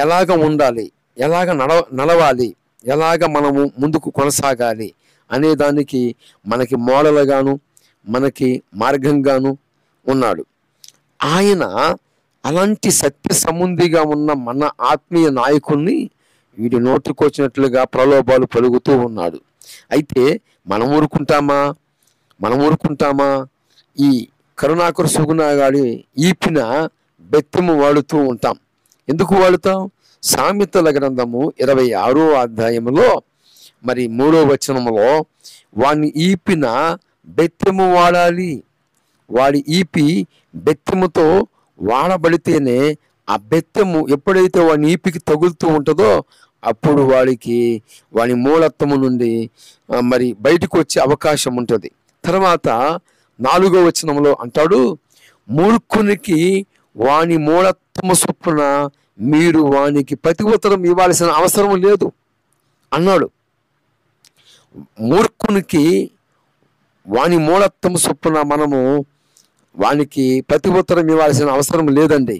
ఎలాగ ఉండాలి, ఎలాగ నడవాలి, ఎలాగ మనము ముందుకు కొనసాగాలి అనే దానికి మనకి మోడల్గాను మనకి మార్గంగాను ఉన్నాడు. ఆయన అలాంటి సత్య సంబంధిగా ఉన్న మన ఆత్మీయ నాయకుల్ని వీడి నోటికొచ్చినట్లుగా ప్రలోభాలు పలుకుతూ ఉన్నాడు. అయితే మనం ఊరుకుంటామా? ఈ కరుణాకర సుగుణగాడి ఈపిన బెత్తెము వాడుతూ ఉంటాం. ఎందుకు వాడుతాం? సామెతల గ్రంథము 26వ అధ్యాయంలో మరి 3వ వచనంలో వాడిని ఈపిన బెత్తెము వాడాలి. వాడి ఈపి బెత్తెముతో వాడబడితేనే ఆ బెత్తెము ఎప్పుడైతే వాడి ఈపికి తగులుతూ ఉంటుందో అప్పుడు వాడి మూలత్వము నుండి మరి బయటకు వచ్చే అవకాశం ఉంటుంది. తర్వాత 4వ వచనంలో అంటాడు, మూర్ఖునికి వాని మూలత్వము చొప్పున మీరు వానికి ప్రతి ఉత్తరం ఇవ్వాల్సిన అవసరం లేదు అన్నాడు. మూర్ఖునికి వాని మూలత్వము చొప్పున మనము వానికి ప్రతి ఉత్తరం ఇవ్వాల్సిన అవసరం లేదండి.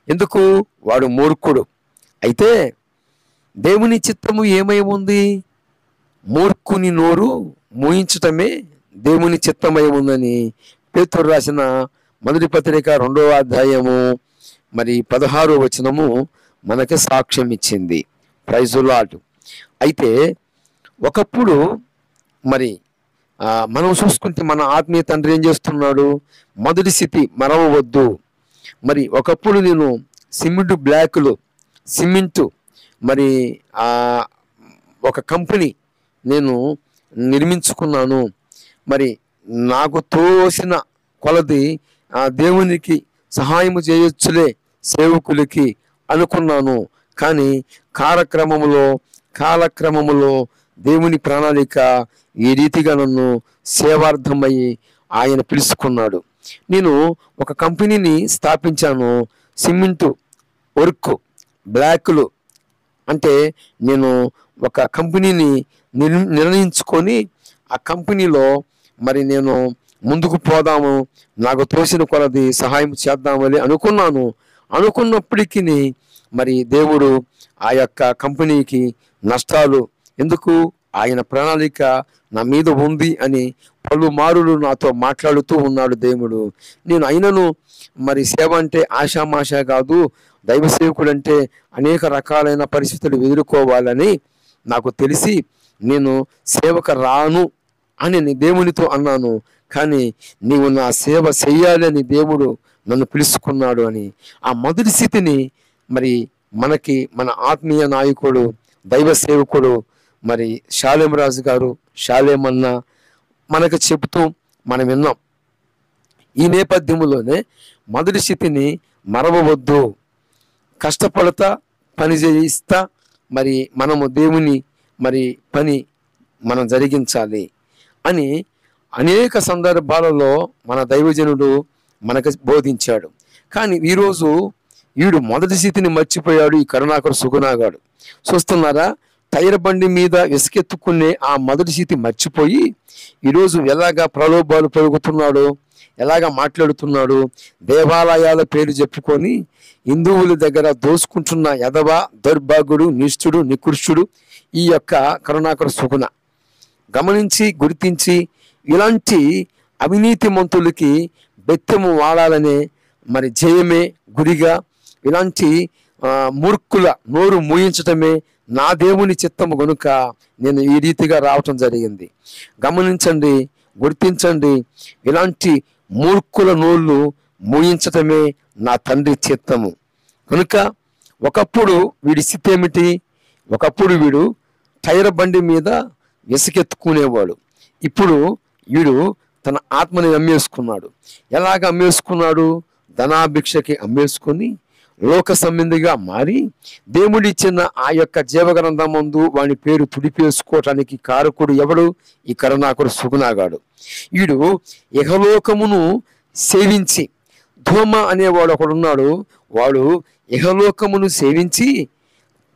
ఎందుకు? వాడు మూర్ఖుడు. అయితే దేవుని చిత్తము ఏమై ఉంది? మూర్ఖుని నోరు మూయించటమే దేవుని చిత్తమై ఉందని పేతురు రాసిన మొదటి పత్రిక 2వ అధ్యాయము మరి 16వ వచనము మనకి సాక్ష్యం ఇచ్చింది. Praise the lord. అయితే ఒకప్పుడు మరి మనం చూసుకుంటే మన ఆత్మీయ తండ్రి ఏం చేస్తున్నాడు? మొదటి స్థితి మరవవద్దు. మరి ఒకప్పుడు నేను సిమెంటు మరి ఒక కంపెనీ నేను నిర్మించుకున్నాను. మరి నాకు తోసిన కొలది దేవునికి సహాయము చేయొచ్చులే సేవకులకి అనుకున్నాను. కానీ కాలక్రమములో దేవుని ప్రణాళిక ఈ రీతిగా నన్ను సేవార్థమయ్యి ఆయన పిలుచుకున్నాడు. నేను ఒక కంపెనీని స్థాపించాను. సిమెంటు వర్క్ బ్లాక్లు అంటే నేను ఒక కంపెనీని నిర్ణయించుకొని ఆ కంపెనీలో మరి నేను ముందుకు పోదాము, నాకు తోసిన కొలది సహాయం చేద్దామని అనుకున్నప్పటికీ మరి దేవుడు ఆ యొక్క కంపెనీకి నష్టాలు ఎందుకు? ఆయన ప్రణాళిక నా మీద ఉంది అని పలుమారులు నాతో మాట్లాడుతూ ఉన్నాడు దేవుడు. నేను అయినను మరి సేవ అంటే ఆషామాష కాదు, దైవ సేవకుడు అంటే అనేక రకాలైన పరిస్థితులు ఎదుర్కోవాలని నాకు తెలిసి నేను సేవకు రాను అని దేవునితో అన్నాను. కానీ నీవు నా సేవ చెయ్యాలని దేవుడు నన్ను పిలుచుకున్నాడు అని ఆ మొదటి స్థితిని మరి మన ఆత్మీయ నాయకుడు దైవ సేవకుడు మరి షాలేం రాజు గారు షాలేమన్న మనకు చెబుతూ మనం విన్నాం. ఈ నేపథ్యంలోనే మొదటి స్థితిని మరవవద్దు, కష్టపడతా పని చేయిస్తా మరి మనము దేవుని మరి పని మనం జరిగించాలి అని అనేక సందర్భాలలో మన దైవజనుడు మనకు బోధించాడు. కానీ ఈరోజు వీడు మొదటి స్థితిని మర్చిపోయాడు. ఈ కరుణాకర సుగుణగాడు చూస్తున్నారా? టైర్ బండి మీద విసుకెత్తుకునే ఆ మొదటి స్థితి మర్చిపోయి ఈరోజు ఎలాగా ప్రలోభాలు పెరుగుతున్నాడు, ఎలాగా మాట్లాడుతున్నాడు. దేవాలయాల పేరు చెప్పుకొని హిందువుల దగ్గర దోసుకుంటున్న యదవ దౌర్భాగ్యుడు నిష్ఠుడు నికృష్టుడు ఈ యొక్క కరుణాకర సుగుణ గమనించి గుర్తించి ఇలాంటి అవినీతి మంతులకి బెత్తెము వాడాలనే మరి జయమే గురిగా ఇలాంటి మూర్ఖుల నోరు మూయించటమే నా దేవుని చిత్తము గనుక నేను ఈ రీతిగా రావటం జరిగింది. గమనించండి, గుర్తించండి. ఇలాంటి మూర్ఖుల నోళ్ళు మూయించటమే నా తండ్రి చిత్తము కనుక ఒకప్పుడు వీడి స్థితి ఏమిటి? ఒకప్పుడు వీడు టైర్ బండి మీద విసుకెత్తుకునేవాడు. ఇప్పుడు వీడు తన ఆత్మని అమ్మేసుకున్నాడు. ఎలాగ అమ్మేసుకున్నాడు? ధనాభిక్షకి అమ్మేసుకొని లోక సంబంధిగా మారి దేవుడిచ్చిన ఆ యొక్క జీవగ్రంథం ముందు వాని పేరు తుడిపేసుకోవటానికి కారకుడు ఎవడు? ఈ కరుణాకర సుగుణగాడు. వీడు ఇహలోకమును సేవించి ధూమ అనేవాడు ఒకడున్నాడు. వాడు ఇహలోకమును సేవించి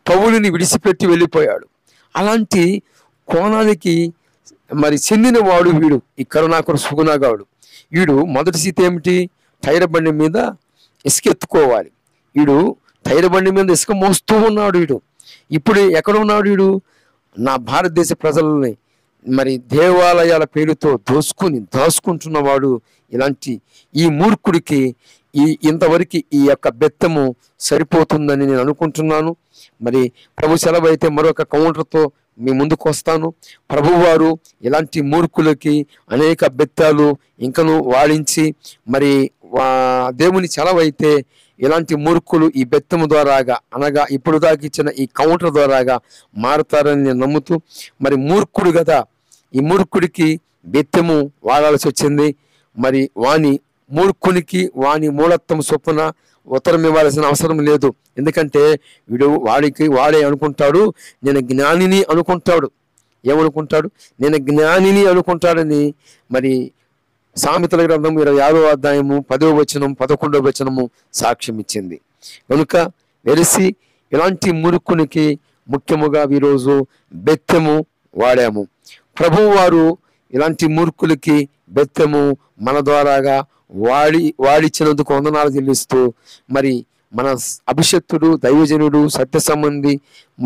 పౌలుని విడిచిపెట్టి వెళ్ళిపోయాడు. అలాంటి కోణానికి మరి చెందినవాడు వీడు ఈ కరుణాకర సుగుణగాడు. వీడు మొదటి స్థితి ఏమిటి? టైర్ బండి మీద ఇసుకెత్తుకోవాలి. వీడు టైర్ బండి మీద ఇసుక మోస్తూ ఉన్నాడు వీడు. ఇప్పుడు ఎక్కడ ఉన్నాడు వీడు? నా భారతదేశ ప్రజలని మరి దేవాలయాల పేరుతో దాచుకుంటున్నవాడు. ఇలాంటి ఈ మూర్ఖుడికి ఇంతవరకు ఈ యొక్క బెత్తము సరిపోతుందని నేను అనుకుంటున్నాను. మరి ప్రభు సెలవు అయితే మరొక కౌంటర్తో మీ ముందుకు వస్తాను. ప్రభువారు ఇలాంటి మూర్ఖులకి అనేక బెత్తాలు ఇంకను వాడించి మరి దేవుని సెలవైతే ఇలాంటి మూర్ఖులు ఈ బెత్తము ద్వారాగా అనగా ఇప్పుడు దాకా ఇచ్చిన ఈ కౌంటర్ ద్వారాగా మారుతారని నేను నమ్ముతూ, మరి మూర్ఖుడు కదా, ఈ మూర్ఖుడికి బెత్తము వాడాల్సి వచ్చింది. మరి మూర్ఖునికి వాని మూలత్వం చొప్పున ఉత్తరం ఇవ్వాల్సిన అవసరం లేదు. ఎందుకంటే వాడే అనుకుంటాడు నేను జ్ఞానిని అనుకుంటాడు. ఏమనుకుంటాడు? నేను జ్ఞానిని అనుకుంటాడని మరి సామెతల గ్రంథం 26వ అధ్యాయము 10వ వచనం 11వ వచనము సాక్ష్యం ఇచ్చింది. కనుక వెలిసి ఇలాంటి మూర్ఖునికి ముఖ్యముగా ఈరోజు బెత్తము వాడాము. ప్రభువు వారు ఇలాంటి మూర్ఖులకి బెత్తము మన ద్వారాగా వాడిచ్చినందుకు వందనాలు చెల్లిస్తూ, మరి మన అభిషక్తుడు, దైవజనుడు, సత్య సంబంధి,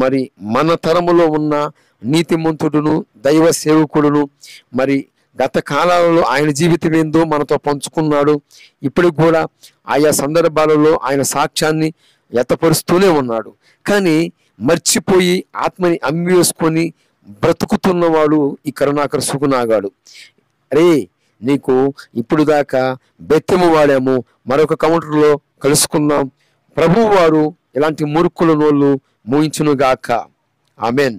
మరి మన తరములో ఉన్న నీతిమంతుడును, దైవ సేవకుడును, మరి గత కాలాలలో ఆయన జీవితం ఏందో మనతో పంచుకున్నాడు. ఇప్పుడు కూడా ఆయా సందర్భాలలో ఆయన సాక్ష్యాన్ని వ్యక్తపరుస్తూనే ఉన్నాడు. కానీ మర్చిపోయి ఆత్మని అమ్మి వేసుకొని బ్రతుకుతున్నవాడు ఈ కరుణాకర సుగుణాగాడు. అరే, నీకు ఇప్పుడు దాకా బెత్తము వాడాము, మరొక కౌంటర్లో కలుసుకుందాం. ప్రభువు వారు ఇలాంటి మూర్ఖుల నోళ్ళు మూయించునుగాక. ఆమెన్.